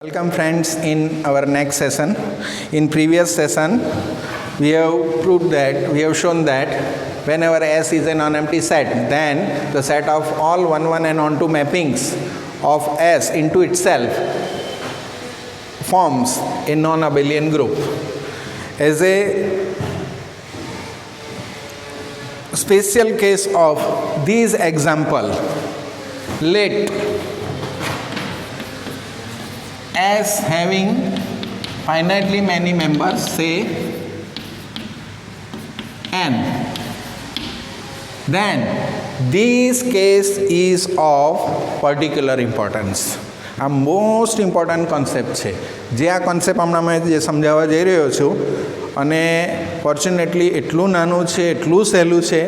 Welcome friends in our next session. In previous session we have shown that whenever S is a non-empty set, then the set of all 1 and onto mappings of S into itself forms a non-abelian group. As a special case of this example, let S having finitely many members, say n, then this case is of particular importance. આ most important concept છે, જે આ concept હમણાં મેં જે સમજાવવા જઈ રહ્યો છું, અને ફોર્ચ્યુનેટલી એટલું નાનું છે, એટલું સહેલું છે,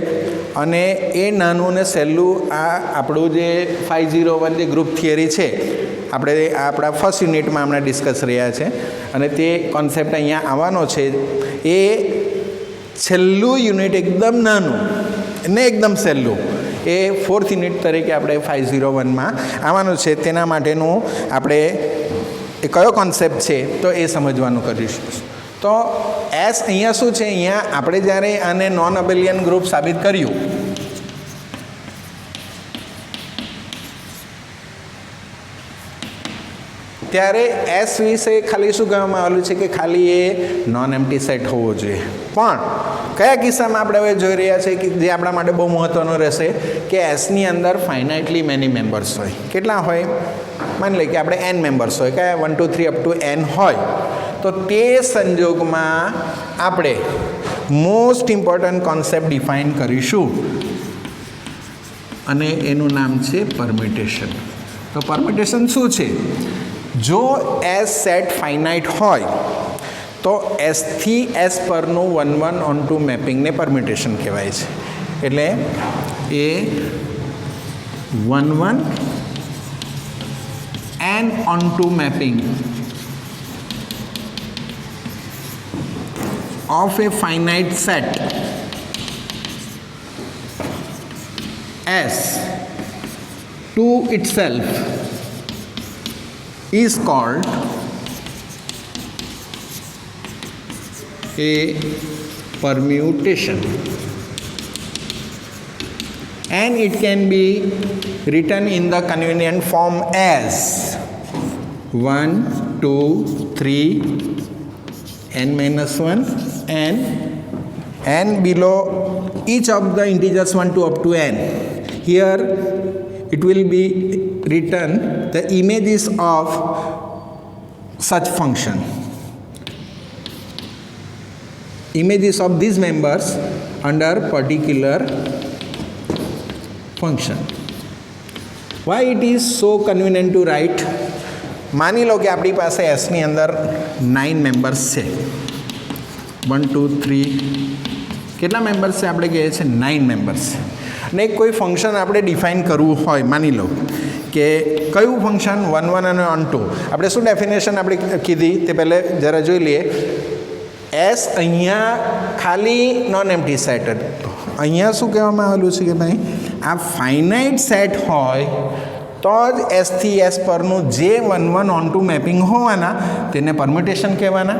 અને એ નાનું ને સહેલું આ આપણું જે 501 જે ગ્રુપ થિયરી છે, આપણે આપણા ફર્સ્ટ યુનિટમાં હમણાં ડિસ્કસ રહ્યા છે, અને તે કોન્સેપ્ટ અહીંયા આવવાનો છે. એ છેલ્લું યુનિટ એકદમ નાનું ને એકદમ સહેલું એ ફોર્થ યુનિટ તરીકે આપણે 501માં આવવાનું છે. તેના માટેનું આપણે એ કયો કોન્સેપ્ટ છે તો એ સમજવાનું કરીશું. તો એસ અહીંયા શું છે, અહીંયા આપણે જ્યારે આને નોન અબેલિયન ગ્રુપ સાબિત કર્યું, ત્યારે એસ વિશે ખાલી શું કહેવામાં આવેલું છે કે ખાલી એ નોન એમ્પ્ટી સેટ હોવો જોઈએ. પણ કયા કિસ્સામાં આપણે હવે જોઈ રહ્યા છીએ કે જે આપણા માટે બહુ મહત્ત્વનું રહેશે કે એસની અંદર ફાઇનાઇટલી મેની મેમ્બર્સ હોય. કેટલા હોય? માની લઈએ કે આપણે એન મેમ્બર્સ હોય, કયા 1 2 3 અપ ટુ એન હોય. તો તે સંજોગમાં આપણે મોસ્ટ ઇમ્પોર્ટન્ટ કોન્સેપ્ટ ડિફાઇન કરીશું, અને એનું નામ છે પરમ્યુટેશન. તો પરમ્યુટેશન શું છે? જો એસ સેટ ફાઇનાઇટ હોય તો એસથી એસ પરનું 1 onto મેપિંગને પરમ્યુટેશન કહેવાય છે. એટલે એ 1 and onto mapping of a finite set S to itself is called a permutation, and it can be written in the convenient form as 1 2 3 n minus 1 and below each of the integers 1 to up to n. Here it will be written the images of such function, images of these members under particular function. Why it is so convenient to write? માની લો કે આપણી પાસે એસની અંદર 9 members છે. 1 2 3 કેટલા members છે? આપણે કહીએ છીએ 9 મેમ્બર્સ છે. અને કોઈ ફંક્શન આપણે ડિફાઇન કરવું હોય, માની લો કે કયું ફંક્શન 1 અને onto. આપણે શું ડેફિનેશન આપણે કીધી તે પહેલાં જરા જોઈ લઈએ. એસ અહીંયા ખાલી નોન એમ્પ્ટી સેટ હતો. અહીંયા શું કહેવામાં આવેલું છે કે ભાઈ આ ફાઇનાઇટ સેટ હોય તો જ એસથી એસ પરનું જે 1 onto મેપિંગ હોવાના તેને પરમ્યુટેશન કહેવાના.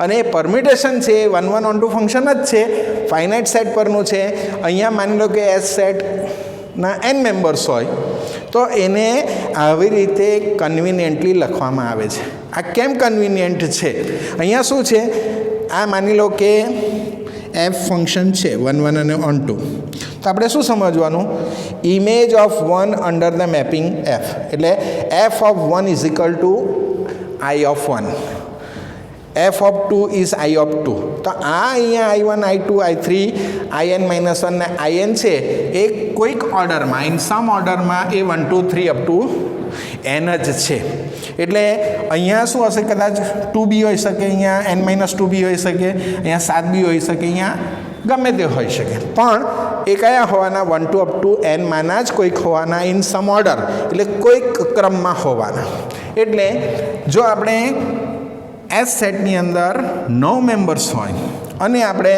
અને એ પરમ્યુટેશન છે 1 onto ફંક્શન જ છે, ફાઇનાઇટ સેટ પરનું છે. અહીંયા માની લો કે એસ સેટના એન મેમ્બર્સ હોય તો એને આવી રીતે કન્વિનિયન્ટલી લખવામાં આવે છે. આ કેમ કન્વિનિયન્ટ છે? અહીંયા શું છે, આ માની લો કે એફ ફંક્શન છે 1 અને onto. તો આપણે શું સમજવાનું? Image of 1 under the mapping f, એટલે f of 1 is equal to I of 1, f of 2 is I of 2. તો આ અહીંયા i1 i2 i3 in -1 ને in છે એ કોઈક ઓર્ડરમાં, ઇન સમ ઓર્ડરમાં એ 1 2 3 અપ ટુ n જ છે. એટલે અહીંયા શું હશે, કદાચ 2b હોઈ શકે, અહીંયા n-2b હોઈ શકે, અહીંયા 7b હોઈ શકે, અહીંયા ગમે તે હોઈ શકે. પણ એ કયા હોવાના? 1 2 અપ ટુ n માના જ કોઈક હોવાના, ઇન સમ ઓર્ડર, એટલે કોઈક ક્રમમાં હોવાના. એટલે જો આપણે એસ સેટની અંદર 9 મેમ્બર્સ હોય અને આપણે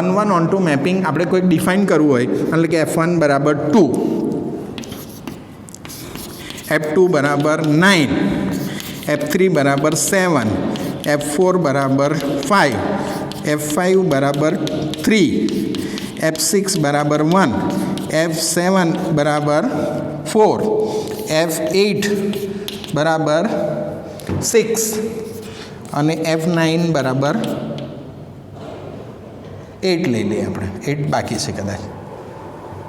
1 onto મેપિંગ આપણે કોઈક ડિફાઇન કરવું હોય, એટલે કે f1 બરાબર 2, f2 બરાબર 9, F3 बराबर 7, F4 बराबर 5, F5 बराबर 3, F6 बराबर 1, F7 बराबर 4, F8 बराबर 6 અને F9 બરાબર 8 લઈ લઈએ આપણે. 8 બાકી છે કદાચ,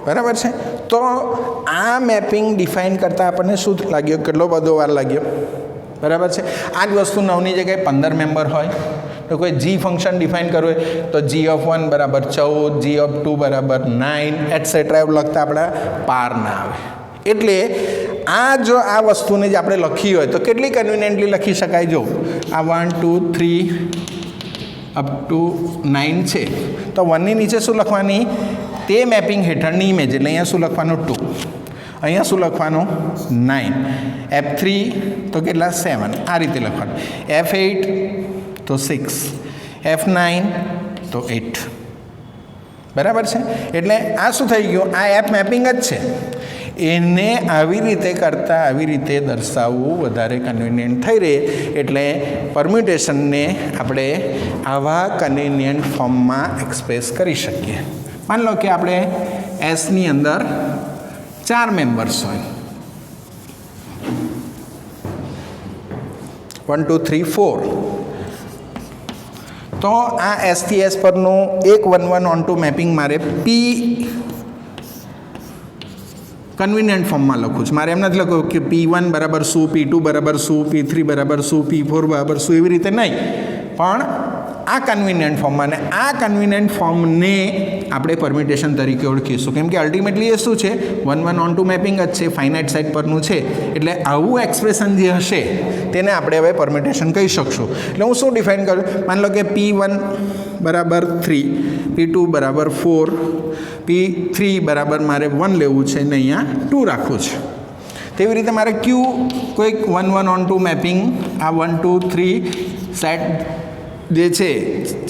બરાબર છે. તો આ મેપિંગ ડિફાઇન કરતાં આપણને શું લાગ્યો, કેટલો બધો વાર લાગ્યો, બરાબર છે. આ જ વસ્તુ 9ની જગ્યાએ 15 મેમ્બર હોય તો કોઈ જી ફંક્શન ડિફાઇન કરવું હોય તો g(1) બરાબર 14, g(2) બરાબર 9 એટસેટ્રા એવું લખતા આપણા પાર ના આવે. એટલે આ જો આ વસ્તુને જ આપણે લખી હોય તો કેટલી કન્વિનિયન્ટલી લખી શકાય. જો આ 1 2 3 અપ ટુ 9 છે તો 1ની નીચે શું લખવાની, તે મેપિંગ હેઠળની ઇમેજ, એટલે અહીંયા શું લખવાનું 2, અહીંયા શું લખવાનું 9, F3 તો કેટલા 7, આ રીતે લખવાનું, F8 તો 6, F9 તો 8, બરાબર છે. એટલે આ શું થઈ ગયું, આ એપ મેપિંગ જ છે. એને આવી રીતે કરતાં આવી રીતે દર્શાવવું વધારે કન્વિનિયન્ટ થઈ રહે. એટલે પરમ્યુટેશનને આપણે આવા કન્વિનિયન્ટ ફોર્મમાં એક્સપ્રેસ કરી શકીએ. માની લો કે આપણે એસની અંદર 4 મેમ્બર્સ હોય, 1 2 3 4, તો આ એસથી એસ પરનું એક 1 1 on 2 મેપિંગ મારે પી કન્વિનિયન્ટ ફોર્મમાં લખું છું. મારે એમ નથી લખવું કે P1 બરાબર શું, P2 બરાબર શું, P3 બરાબર શું, P4 બરાબર શું, એવી રીતે નહીં, પણ આ કન્વિનિયન્ટ ફોર્મમાં. અને આ કન્વિનિયન્ટ ફોર્મને આપણે પરમ્યુટેશન તરીકે ઓળખીશું, કેમ કે અલ્ટિમેટલી એ શું છે, 1 1 on 2 મેપિંગ જ છે, ફાઇનાઇટ સેટ પરનું છે. એટલે આવું એક્સપ્રેશન જે હશે તેને આપણે હવે પરમ્યુટેશન કહી શકશું. એટલે હું શું ડિફાઇન કરું, માની લો કે P1 બરાબર 3, P2 બરાબર 4, P3 બરાબર મારે 1 લેવું છે ને અહીંયા 2 રાખવું છે. તેવી રીતે મારે Q કોઈક 1 1 on 2 મેપિંગ, આ 1 2 3 સેટ જે છે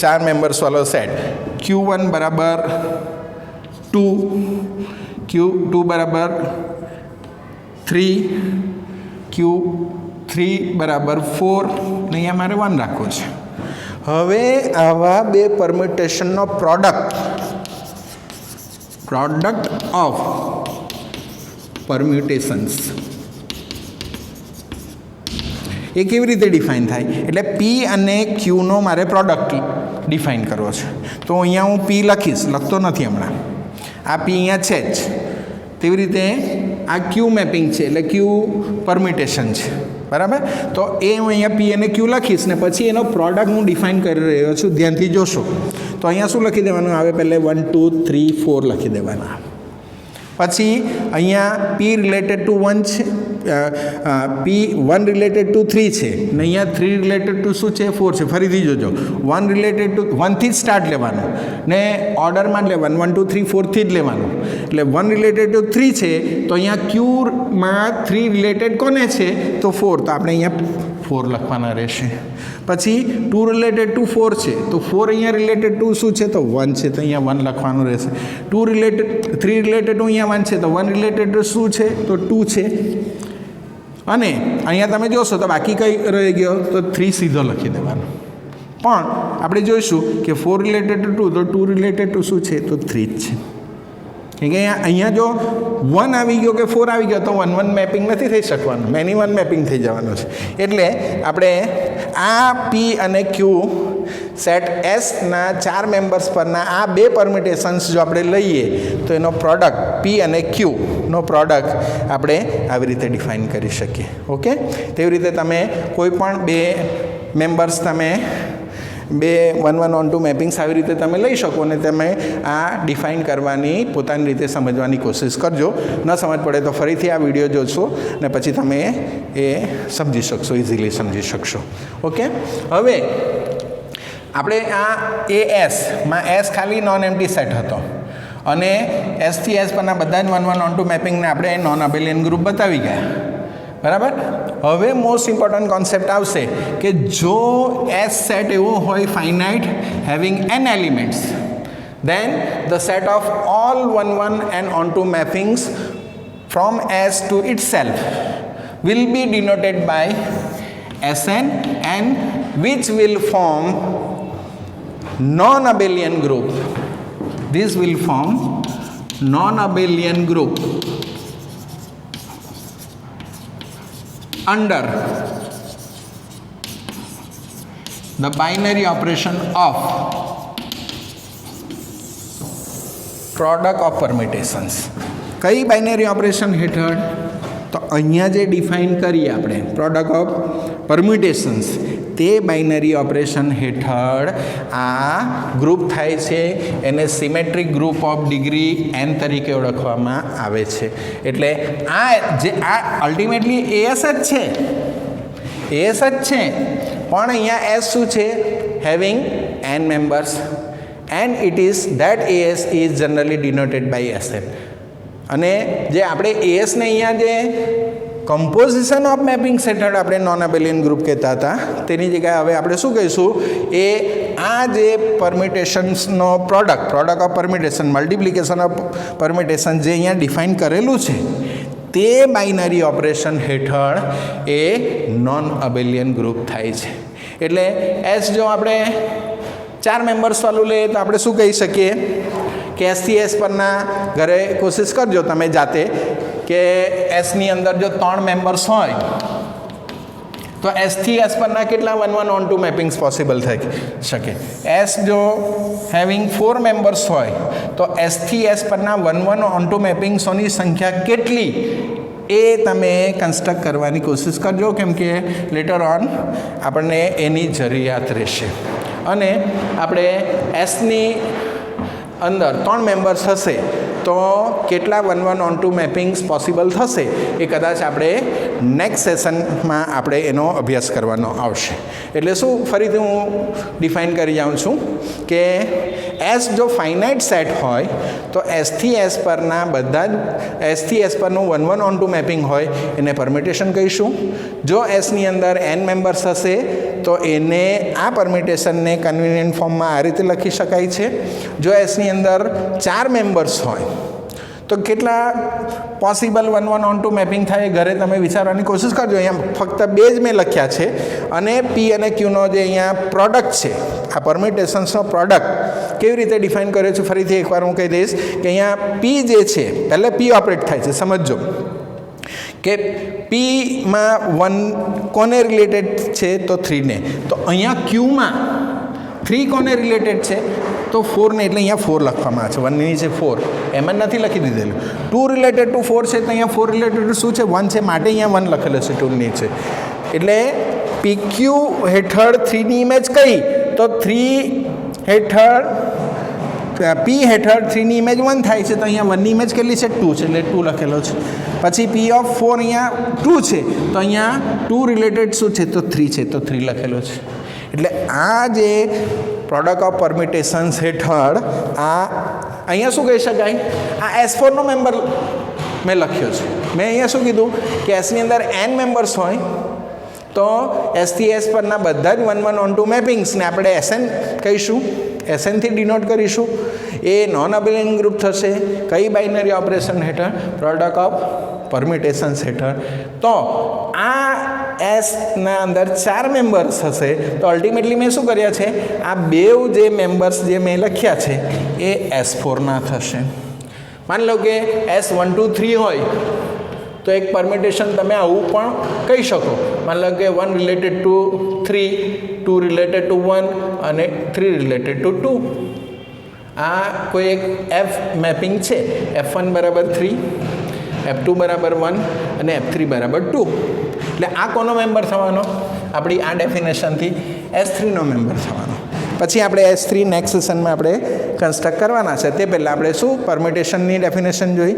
4 મેમ્બર્સ વાળો સેટ, Q1 બરાબર 2, Q2 બરાબર 3, Q3 બરાબર 4 ને અહીંયા મારે 1 રાખવું છે. હવે આવા બે પરમ્યુટેશનનો પ્રોડક્ટ ઓફ પરમ્યુટેશન્સ એ કેવી રીતે ડિફાઇન થાય. એટલે P અને Qનો મારે પ્રોડક્ટ ડિફાઇન કરવો છે. તો અહીંયા હું P લખીશ, લખતો નથી હમણાં, આ P અહીંયા છે જ. તેવી રીતે આ Q મેપિંગ છે, એટલે Q પરમ્યુટેશન છે, બરાબર. તો એ હું અહીંયા P અને Q લખીશ ને પછી એનો પ્રોડક્ટ હું ડિફાઇન કરી રહ્યો છું. ધ્યાનથી જોશો તો અહીંયા શું લખી દેવાનું આવે, પહેલે 1 2 3 4 લખી દેવાના. પછી અહીંયા P રિલેટેડ ટુ 1 છે, P1 રિલેટેડ ટુ 3 છે ને અહીંયા 3 રિલેટેડ ટુ શું છે, 4 છે. ફરીથી જોજો, 1 રિલેટેડ ટુ 1થી જ સ્ટાર્ટ લેવાનું ને ઓર્ડરમાં જ લેવાનું, 1 2 3 4થી જ લેવાનું. એટલે 1 રિલેટેડ ટુ 3 છે તો અહીંયા Qમાં 3 રિલેટેડ કોને છે તો 4, તો આપણે અહીંયા 4 લખવાના રહેશે. પછી 2 રિલેટેડ ટુ 4 છે તો 4 અહીંયા રિલેટેડ ટુ શું છે તો 1 છે, તો અહીંયા 1 લખવાનું રહેશે. 3 રિલેટેડ ટુ અહીંયા 1 છે તો 1 રિલેટેડ ટુ શું છે તો 2 છે. અને અહીંયા તમે જોશો તો બાકી કઈ રહી ગયો તો 3 સીધો લખી દેવાનો. પણ આપણે જોઈશું કે 4 રિલેટેડ ટુ 2 તો 2 રિલેટેડ ટુ શું છે તો 3 જ છે. કેમ કે અહીંયા જો 1 આવી ગયો કે 4 આવી ગયો તો 1 1 મેપિંગ નથી થઈ શકવાનું, મેની 1 મેપિંગ થઈ જવાનું છે. એટલે આપણે આ P અને Q સેટ એસના 4 મેમ્બર્સ પરના આ બે પરમ્યુટેશન્સ જો આપણે લઈએ તો એનો પ્રોડક્ટ P અને Q નો પ્રોડક્ટ આપણે આવી રીતે ડિફાઇન કરી શકીએ. ઓકે, તેવી રીતે તમે કોઈ પણ બે મેમ્બર્સ તમે બે 1 1 on 2 મેપિંગ્સ આવી રીતે તમે લઈ શકો અને તમે આ ડિફાઇન કરવાની પોતાની રીતે સમજવાની કોશિશ કરજો. ન સમજ પડે તો ફરીથી આ વિડીયો જોશો ને પછી તમે એ સમજી શકશો, ઇઝીલી સમજી શકશો. ઓકે, હવે આપણે આ એસમાં એસ ખાલી નોન એમ્પ્ટી સેટ હતો અને એસથી એસ પરના બધા જ 1 1 on 2 મેપિંગને આપણે નોન અબેલિયન ગ્રુપ બતાવી ગયા, બરાબર. હવે મોસ્ટ ઇમ્પોર્ટન્ટ કોન્સેપ્ટ આવશે કે જો એસ સેટ એવો હોય finite having n elements, then the set of all 1 1 and on 2 mappings from S to itself will be denoted by Sn, and which will form non-abelian group. This will form non-abelian group under the binary operation of product of permutations. કઈ binary operation હેઠળ? તો અહીંયા જે define કરીએ આપણે product of પરમ્યુટેશન્સ, તે binary operation હેઠળ આ ગ્રુપ થાય છે. એને symmetric group of degree n તરીકે ઓળખવામાં આવે છે. એટલે આ અલ્ટિમેટલી એસ જ છે, એસ જ છે, પણ અહીંયા એસ શું છે? Having n members, and it is that as is generally denoted by Sn. અને જે આપણે as ને અહીંયા જે કમ્પોઝિશન ઓફ મેપિંગ્સ હેઠળ આપણે નોન અબેલિયન ગ્રુપ કહેતા હતા, તેની જગ્યાએ હવે આપણે શું કહીશું? એ આ જે પરમ્યુટેશન્સનો product of permutation, multiplication of permutation જે અહીંયા ડિફાઇન કરેલું છે, તે બાઇનરી ઓપરેશન હેઠળ એ નોન અબેલિયન ગ્રુપ થાય છે. એટલે એસ જો આપણે 4 મેમ્બર્સ વાળું લઈએ તો આપણે શું કહી શકીએ કે એસથી એસ પરના ઘરે કોશિશ કરજો તમે જાતે કે એસની અંદર જો 3 મેમ્બર્સ હોય તો એસથી એસ પરના કેટલા 1-1-on-2 મેપિંગ્સ પોસિબલ થઈ શકે. એસ જો હેવિંગ 4 મેમ્બર્સ હોય તો એસથી એસ પરના 1-1-on-2 મેપિંગ્સોની સંખ્યા કેટલી એ તમે કન્સ્ટ્રક્ટ કરવાની કોશિશ કરજો, કેમ કે લેટર ઓન આપણને એની જરૂરિયાત રહેશે. અને આપણે એસની અંદર 3 મેમ્બર્સ હશે તો કેટલા 1-1-on-2 મેપિંગ્સ પોસિબલ થશે એ કદાચ આપણે નેક્સ્ટ સેશનમાં આપણે એનો અભ્યાસ કરવાનો આવશે. એટલે શું, ફરીથી હું ડિફાઇન કરી જાઉં છું કે એસ જો ફાઇનાઇટ સેટ હોય તો એસથી એસ પરના બધા જ એસથી એસ પરનું 1-1-on-2 મેપિંગ હોય એને પરમ્યુટેશન કહીશું. જો એસની અંદર n મેમ્બર્સ હશે તો એને આ પરમ્યુટેશનને કન્વિનિયન્ટ ફોર્મમાં આ રીતે લખી શકાય છે. જો એસની અંદર 4 મેમ્બર્સ હોય તો કેટલા પોસિબલ 1-1-on-2 મેપિંગ થાય ઘરે તમે વિચારવાની કોશિશ કરજો. અહીંયા ફક્ત 2 જ મેં લખ્યા છે અને પી અને ક્યુનો જે અહીંયા પ્રોડક્ટ છે, આ પરમ્યુટેશન્સનો પ્રોડક્ટ કેવી રીતે ડિફાઇન કર્યો છે ફરીથી એકવાર હું કહી દઈશ કે અહીંયા પી જે છે, પહેલાં પી ઓપરેટ થાય છે. સમજો કે પીમાં 1 કોને રિલેટેડ છે? તો 3 ને. તો અહીંયા ક્યુમાં 3 કોને રિલેટેડ છે? તો 4 ને. એટલે અહીંયા 4 લખવામાં આવે છે, 1 ની નીચે 4 એમ જ નથી લખી દીધેલું. 2 રિલેટેડ ટુ 4 છે તો અહીંયા 4 રિલેટેડ ટુ શું છે? 1 છે, માટે અહીંયા 1 લખેલો છે 2 ની નીચે. એટલે પીક્યુ હેઠળ 3ની ઇમેજ કઈ? તો 3 હેઠળ પી હેઠળ 3ની ઇમેજ 1 થાય છે તો અહીંયા 1ની ઇમેજ કેટલી છે? 2 છે, એટલે 2 લખેલો છે. પછી પી ઓફ 4 અહીંયા 2 છે તો અહીંયા 2 રિલેટેડ શું છે? તો 3 છે, તો 3 લખેલો છે. એટલે આ જે પ્રોડક્ટ ઓફ પરમ્યુટેશન્સ હેઠળ અહીંયા શું કહી શકાય? આ S4નો મેમ્બર મેં લખ્યો છે. મેં અહીંયા શું કીધું કે એસની અંદર n મેમ્બર્સ હોય તો એસથી એસ પરના બધા જ 1-1-on-2 મેપિંગ્સને આપણે SN કહીશું, SNથી ડિનોટ કરીશું. એ નોન અબેલિયન ગ્રુપ થશે. કઈ બાઇનરી ઓપરેશન હેઠળ? પ્રોડક્ટ ઓફ પરમ્યુટેશન્સ હેઠળ. તો આ એસના અંદર 4 મેમ્બર્સ હશે તો અલ્ટિમેટલી મેં શું કર્યા છે? આ 2 જે મેમ્બર્સ જે મેં લખ્યા છે એ S4ના થશે. માની લો કે S1-2-3 હોય તો એક પરમ્યુટેશન તમે આવું પણ કહી શકો. માની લો કે 1 રિલેટેડ ટુ 3, 2 રિલેટેડ ટુ 1 અને 3 રિલેટેડ ટુ 2. આ કોઈ એક એફ મેપિંગ છે. F1 બરાબર 3, F2 બરાબર 1 અને F3 બરાબર 2. એટલે આ કોનો મેમ્બર થવાનો? આપણી આ ડેફિનેશનથી S3નો મેમ્બર થવાનો. પછી આપણે S3 નેક્સ્ટ સેશનમાં આપણે કન્સ્ટ્રક્ટ કરવાના છે. તે પહેલાં આપણે શું પરમ્યુટેશનની ડેફિનેશન જોઈ,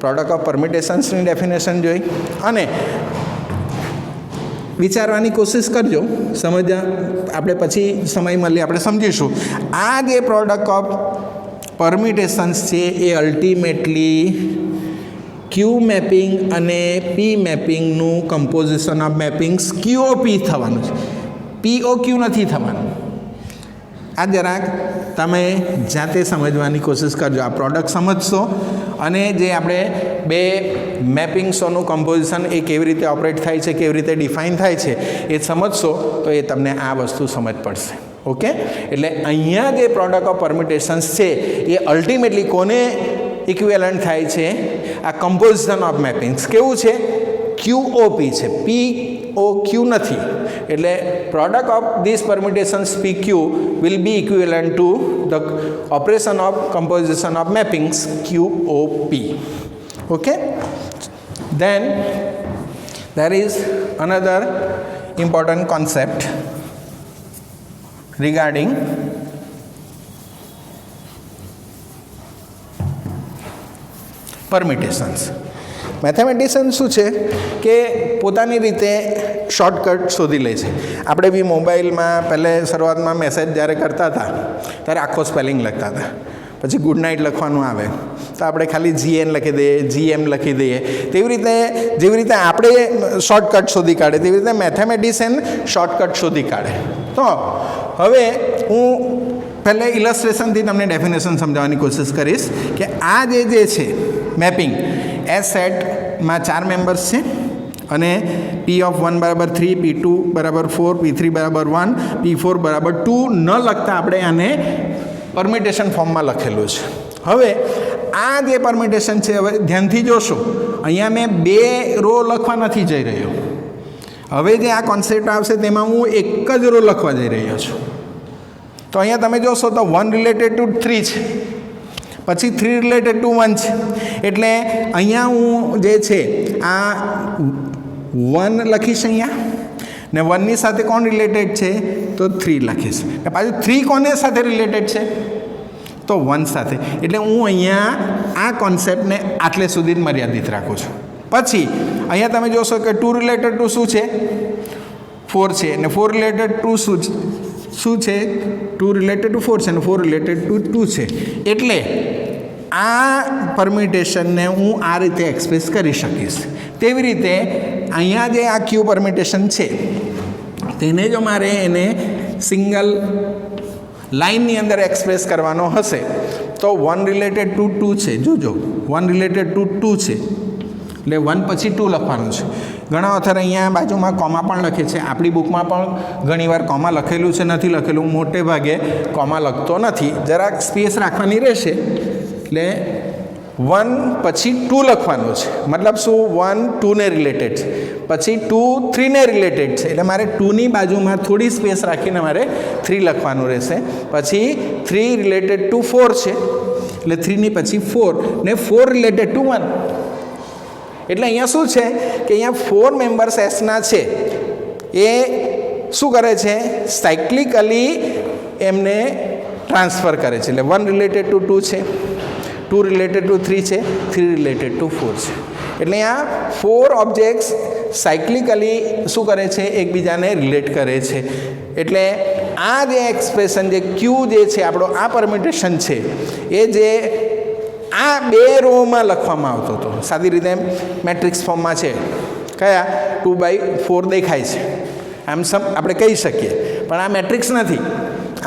પ્રોડક્ટ ઓફ પરમ્યુટેશન્સની ડેફિનેશન જોઈ અને વિચારવાની કોશિશ કરજો. સમજ્યા? આપણે પછી સમય મળીએ આપણે સમજીશું. આ જે પ્રોડક્ટ ઓફ પરમ્યુટેશન્સ છે એ અલ્ટિમેટલી ક્યુ મેપિંગ અને પી મેપિંગનું કમ્પોઝિશન ઓફ મેપિંગ્સ QOP થવાનું છે, POQ નથી થવાનું. આ જરાક તમે જાતે સમજવાની કોશિશ કરજો. આ પ્રોડક્ટ સમજશો અને જે આપણે બે મેપિંગ્સોનું કમ્પોઝિશન એ કેવી રીતે ઓપરેટ થાય છે, કેવી રીતે ડિફાઇન થાય છે એ સમજશો તો એ તમને આ વસ્તુ સમજ પડશે. ઓકે, એટલે અહીંયા જે પ્રોડક્ટ ઓફ પરમ્યુટેશન્સ છે એ અલ્ટિમેટલી કોને ઇક્વિવેલન્ટ થાય છે? આ કમ્પોઝિશન ઓફ મેપિંગ્સ કેવું છે? QOP છે, POQ નથી. એટલે product of this permutations PQ will be equivalent to the operation of composition of mappings QOP. Okay, then there is another important concept regarding permutations. Mathematician શું છે કે પોતાની રીતે શોર્ટકટ શોધી લે છે. આપણે બી મોબાઈલમાં પહેલે શરૂઆતમાં મેસેજ જ્યારે કરતા હતા ત્યારે આખો સ્પેલિંગ લખતા હતા, પછી ગુડ નાઇટ લખવાનું આવે તો આપણે ખાલી GN લખી દઈએ, GM લખી દઈએ. જેવી રીતે આપણે શોર્ટકટ શોધી કાઢે તેવી રીતે મેથેમેટિશિયન શોર્ટકટ શોધી કાઢે. તો હવે હું પહેલે ઇલસ્ટ્રેશનથી તમને ડેફિનેશન સમજાવવાની કોશિશ કરીશ કે આ જે છે મેપિંગ એસ સેટમાં 4 મેમ્બર્સ છે અને P(1) = 3, P(2) = 4, P(3) = 1, P(4) = 2 ન લખતા આપણે આને પરમ્યુટેશન ફોર્મમાં લખેલું છે. હવે આ જે પરમ્યુટેશન છે, હવે ધ્યાનથી જોશો અહીંયા મેં 2 રો લખવા નથી જઈ રહ્યો. હવે જે આ કોન્સેપ્ટ આવશે તેમાં હું એક જ રો લખવા જઈ રહ્યો છું. તો અહીંયા તમે જોશો તો 1 રિલેટેડ ટુ 3 છે, પછી 3 રિલેટેડ ટુ 1 છે. એટલે અહીંયા હું જે છે આ 1 લખીશ અહીંયા, ને 1ની સાથે કોણ રિલેટેડ છે તો 3 લખીશ. પાછું 3 કોને સાથે રિલેટેડ છે તો 1 સાથે. એટલે હું અહીંયા આ કોન્સેપ્ટને આટલે સુધી જ મર્યાદિત રાખું છું. પછી અહીંયા તમે જોશો કે 2 રિલેટેડ ટુ શું છે? 4 છે. અને 4 રિલેટેડ ટુ શું છે? 2 રિલેટેડ ટુ 4 છે અને 4 રિલેટેડ ટુ 2 છે. એટલે આ પરમ્યુટેશનને હું આ રીતે એક્સપ્રેસ કરી શકીશ. તેવી રીતે અહીંયા જે આ Q પરમ્યુટેશન છે તેને જો મારે એને સિંગલ લાઇનની અંદર એક્સપ્રેસ કરવાનો હશે તો 1 રિલેટેડ ટુ 2 છે. જોજો 1 રિલેટેડ ટુ 2 છે એટલે 1 પછી 2 લખવાનું છે. ઘણા ઓથર અહીંયા બાજુમાં કોમા પણ લખે છે. આપણી બુકમાં પણ ઘણીવાર કોમા લખેલું છે, નથી લખેલું. મોટે ભાગે કોમા લખતો નથી, જરાક સ્પેસ રાખવાની રહેશે. એટલે 1 પછી 2 લખવાનું છે. મતલબ શું? 1 2 ને રિલેટેડ છે, પછી 2 3 ને રિલેટેડ છે. એટલે મારે 2ની બાજુમાં થોડી સ્પેસ રાખીને મારે 3 લખવાનું રહેશે. પછી 3 રિલેટેડ ટુ 4 છે એટલે 3ની પછી 4 ને 4 રિલેટેડ ટુ 1. એટલે અહીંયા શું છે કે અહીંયા 4 મેમ્બર્સ એસના છે એ શું કરે છે? સાયક્લિકલી એમને ટ્રાન્સફર કરે છે. એટલે 1 રિલેટેડ ટુ 2 છે, 2 રિલેટેડ ટુ 3 છે, 3 રિલેટેડ ટુ 4 છે. એટલે આ 4 ઓબ્જેક્ટ્સ સાયક્લિકલી શું કરે છે? એકબીજાને રિલેટ કરે છે. એટલે આ જે એક્સપ્રેશન જે Q જે છે આપણો આ પરમ્યુટેશન છે એ જે આ 2 રોમાં લખવામાં આવતો હતો, સાદી રીતે મેટ્રિક્સ ફોર્મમાં છે. કયા? 2/4 દેખાય છે આમ આપણે કહી શકીએ, પણ આ મેટ્રિક્સ નથી,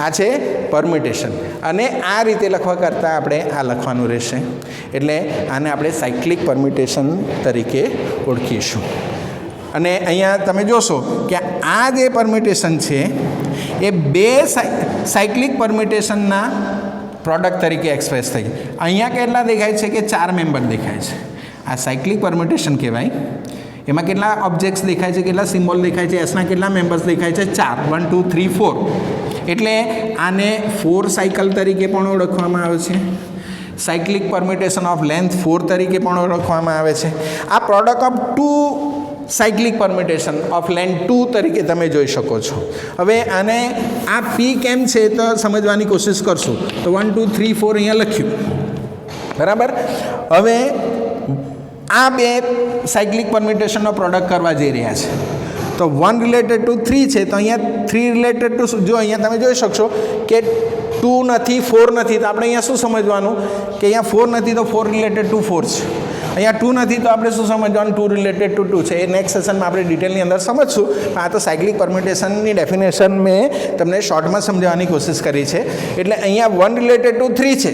આ છે પરમ્યુટેશન. અને આ રીતે લખવા કરતાં આપણે આ લખવાનું રહેશે. એટલે આને આપણે સાયક્લિક પરમ્યુટેશન તરીકે ઓળખીશું. અને અહીંયા તમે જોશો કે આ જે પરમ્યુટેશન છે એ 2 સાયક્લિક પરમ્યુટેશનના પ્રોડક્ટ તરીકે એક્સપ્રેસ થઈ. અહીંયા કેટલા દેખાય છે કે 4 મેમ્બર દેખાય છે. આ સાયક્લિક પરમ્યુટેશન કહેવાય. એમાં કેટલા ઓબ્જેક્ટ્સ દેખાય છે, કેટલા સિમ્બોલ દેખાય છે, એસના કેટલા મેમ્બર્સ દેખાય છે? 4. 1 2 3 4. એટલે આને 4 સાયકલ તરીકે પણ ઓળખવામાં આવે છે. સાયક્લિક પરમ્યુટેશન ઓફ લેન્થ 4 તરીકે પણ ઓળખવામાં આવે છે. આ product of 2 cyclic permutation of length 2 તરીકે તમે જોઈ શકો છો. હવે આને આ P કેમ છે તો સમજવાની કોશિશ કરશું. તો 1 2 3 4 અહીંયા લખ્યું, બરાબર. હવે આ 2 સાયક્લિક પરમ્યુટેશનનો પ્રોડક્ટ કરવા જઈ રહ્યા છે. તો 1 રિલેટેડ ટુ 3 છે તો અહીંયા 3 રિલેટેડ ટુ, જો અહીંયા તમે જોઈ શકશો કે 2 નથી 4 નથી, તો આપણે અહીંયા શું સમજવાનું કે અહીંયા 4 નથી તો 4 રિલેટેડ ટુ 4 છે. અહીંયા 2 નથી તો આપણે શું સમજવાનું? 2 રિલેટેડ ટુ 2 છે. એ નેક્સ્ટ સેશનમાં આપણે ડિટેલની અંદર સમજશું. આ તો સાયક્લિક પરમ્યુટેશનની ડેફિનેશન મેં તમને શોર્ટમાં સમજાવવાની કોશિશ કરી છે. એટલે અહીંયા 1 રિલેટેડ ટુ 3 છે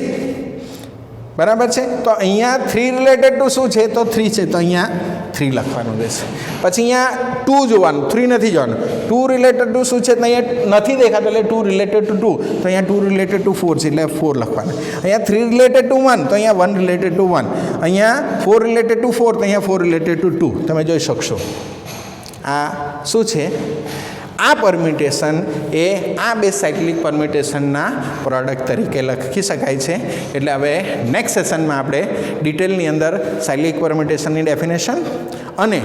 બરાબર છે. તો અહીંયા 3 રિલેટેડ ટુ શું છે તો 3 છે, તો અહીંયા 3 લખવાનું રહેશે. પછી અહીંયા 2 જોવાનું, 3 નથી જોવાનું. 2 રિલેટેડ ટુ શું છે તો અહીંયા નથી દેખાતું એટલે 2 રિલેટેડ ટુ 2, તો અહીંયા 2 રિલેટેડ ટુ 4 છે એટલે 4 લખવાના. અહીંયા 3 રિલેટેડ ટુ 1, તો અહીંયા 1 રિલેટેડ ટુ 1. અહીંયા 4 રિલેટેડ ટુ 4, તો અહીંયા 4 રિલેટેડ ટુ 2. તમે જોઈ શકશો આ શું છે. આ પરમ્યુટેશન એ આ બે સાયક્લિક પરમ્યુટેશનના પ્રોડક્ટ તરીકે લખી શકાય છે. એટલે હવે નેક્સ્ટ સેશનમાં આપણે ડિટેલની અંદર સાયક્લિક પરમ્યુટેશનની ડેફિનેશન અને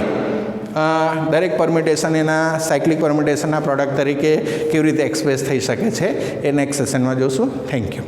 દરેક પરમ્યુટેશન એના સાયક્લિક પરમ્યુટેશનના પ્રોડક્ટ તરીકે કેવી રીતે એક્સપ્રેસ થઈ શકે છે એ નેક્સ્ટ સેશનમાં જોઈશું. Thank you.